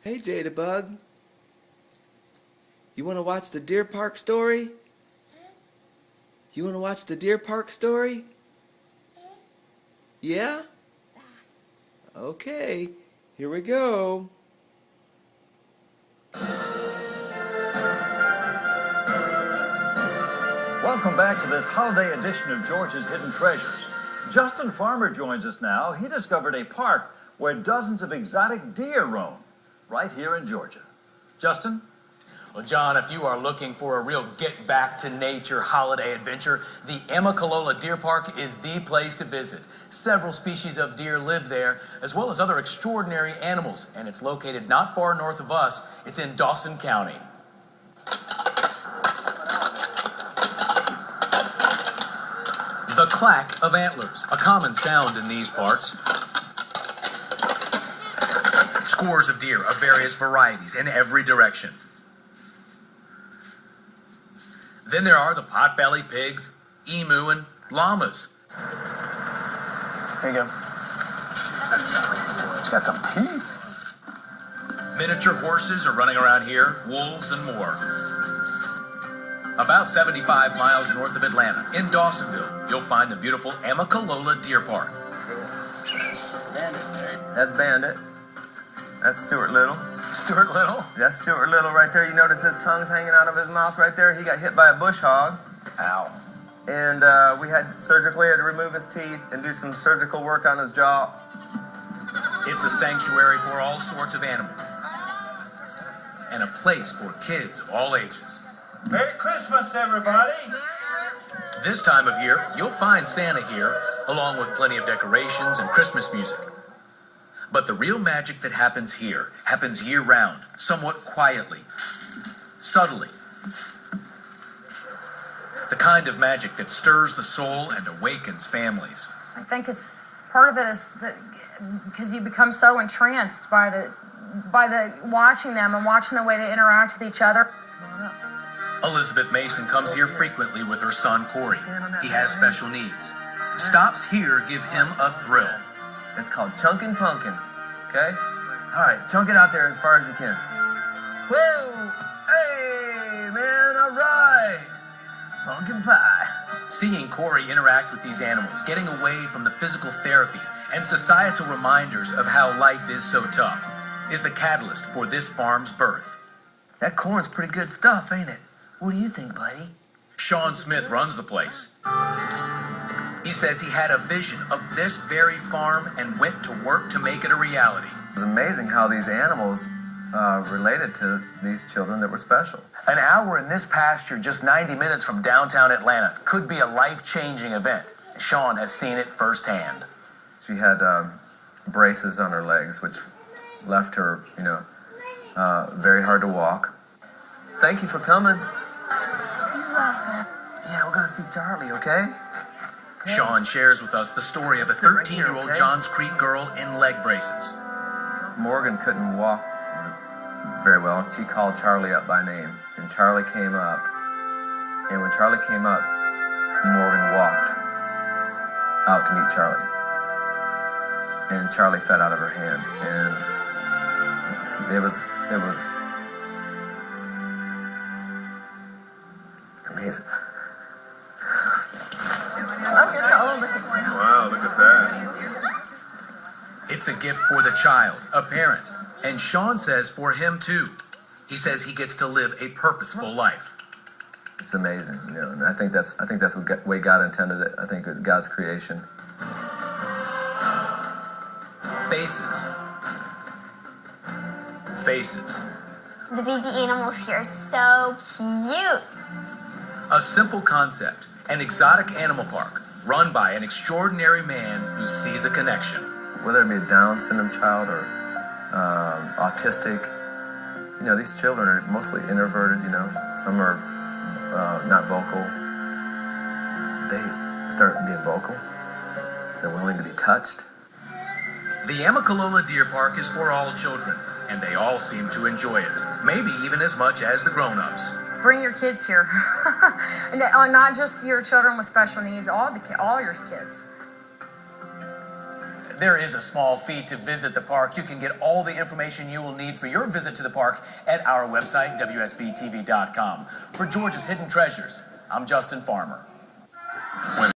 Hey, Jadabug. You want to watch the deer park story? You want to watch the deer park story? Yeah? Okay, here we go. Welcome back to this holiday edition of George's Hidden Treasures. Justin Farmer joins us now. He discovered a park where dozens of exotic deer roam, right here in Georgia. Justin? Well, John, if you are looking for a real get-back-to-nature holiday adventure, the Amicalola Deer Park is the place to visit. Several species of deer live there, as well as other extraordinary animals, and it's located not far north of us. It's in Dawson County. The clack of antlers, a common sound in these parts. Scores of deer of various varieties in every direction. Then there are the pot-bellied pigs, emu, and llamas. Here you go. She's got some teeth. Miniature horses are running around here, wolves and more. About 75 miles north of Atlanta, in Dawsonville, you'll find the beautiful Amicalola Deer Park. That's Bandit. That's Stuart Little. Stuart Little? That's Stuart Little right there. You notice his tongue's hanging out of his mouth right there. He got hit by a bush hog. Ow. And we had surgically had to remove his teeth and do some surgical work on his jaw. It's a sanctuary for all sorts of animals. And a place for kids of all ages. Merry Christmas, everybody! This time of year, you'll find Santa here, along with plenty of decorations and Christmas music. But the real magic that happens here happens year-round, somewhat quietly, subtly. The kind of magic that stirs the soul and awakens families. I think it's part of it is that because you become so entranced by the watching them and watching the way they interact with each other. Elizabeth Mason comes here frequently with her son Corey. He has special needs. Stops here give him a thrill. It's called chunkin' punkin'. Okay? All right, chunk it out there as far as you can. Whoa! Hey, man, all right. Pumpkin pie. Seeing Corey interact with these animals, getting away from the physical therapy and societal reminders of how life is so tough, is the catalyst for this farm's birth. That corn's pretty good stuff, ain't it? What do you think, buddy? Sean Smith runs the place. He says he had a vision of this very farm and went to work to make it a reality. It was amazing how these animals related to these children that were special. An hour in this pasture, just 90 minutes from downtown Atlanta, could be a life-changing event. Sean has seen it firsthand. She had braces on her legs, which left her, very hard to walk. Thank you for coming. You're welcome. Yeah, we're gonna see Charlie, okay? Sean shares with us the story of a 13-year-old Johns Creek girl in leg braces. Morgan couldn't walk very well. She called Charlie up by name, and Charlie came up. And when Charlie came up, Morgan walked out to meet Charlie. And Charlie fed out of her hand, and it was amazing. Wow, look at that. It's a gift for the child, a parent, and Sean says for him too. He says he gets to live a purposeful life. It's amazing, and I think that's what way God intended it. I think it was God's creation. Faces. Faces. The baby animals here are so cute. A simple concept, an exotic animal park run by an extraordinary man who sees a connection. Whether it be a Down syndrome child or autistic, these children are mostly introverted, some are not vocal. They start being vocal. They're willing to be touched. The Amicalola Deer Park is for all children, and they all seem to enjoy it, maybe even as much as the grown-ups. Bring your kids here. Not just your children with special needs, all your kids. there is a small fee to visit the park. You can get all the information you will need for your visit to the park at our website, WSBTV.com. For Georgia's Hidden Treasures, I'm Justin Farmer.